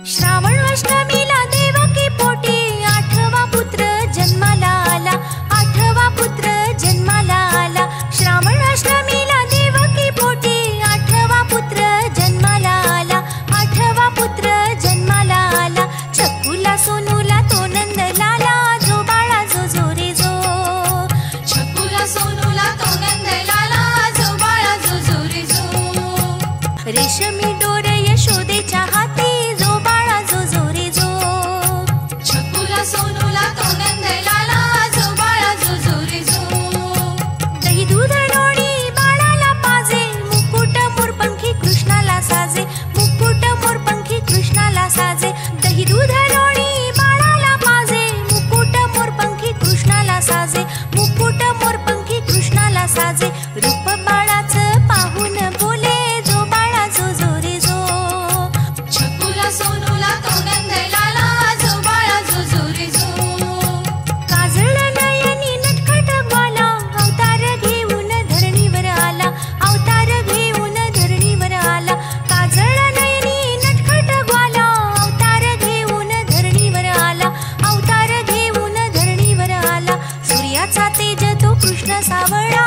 श्रावण अष्टमीला देवकी पोटी आठवा पुत्र जन्माला आला, आठवा पुत्र जन्माला आला। श्रावण अष्टमीला देवकी पोटी आठवा पुत्र जन्माला आला, आठवा पुत्र जन्माला आला। छकुला सोनूला तो नंद लाला, जो बाळा जो जो रे जो। छकुला सोनूला तो नंद लाला, जो बाळा जो जो रे जो। रेशमी डोर यशोदेच्या हाती, जो बाळा जो जो रे जो। छकुला सोनूला तो नंद लाला, जो बाळा जो जो रे जो। दही दूध लोणी बाळाला पाजे, मुकुट मोरपंखी कृष्णाला साजे, मुकुट मोरपंखी कृष्णाला साजे। दही दूध लोणी बाळाला पाजे, मुकुट मोरपंखी कृष्णाला साजे, मुकुट मोरपंखी कृष्णाला साजे। रूप बाळाचं पाहून बोले, जो बाळा जो जो रे जो। छकुला सोनूला तो नंद लाला, जो बाळा जो जो रे जो। काजळ नयनी नटखट ग्वाला, अवतार घेऊन धरणीवर आला, अवतार घेऊन धरणीवर आला। काजळ नयनी नटखट ग्वाला, अवतार घेऊन धरणीवर आला, अवतार घेऊन धरणीवर आला। सूर्याचा तेज तो कृष्ण सावळा,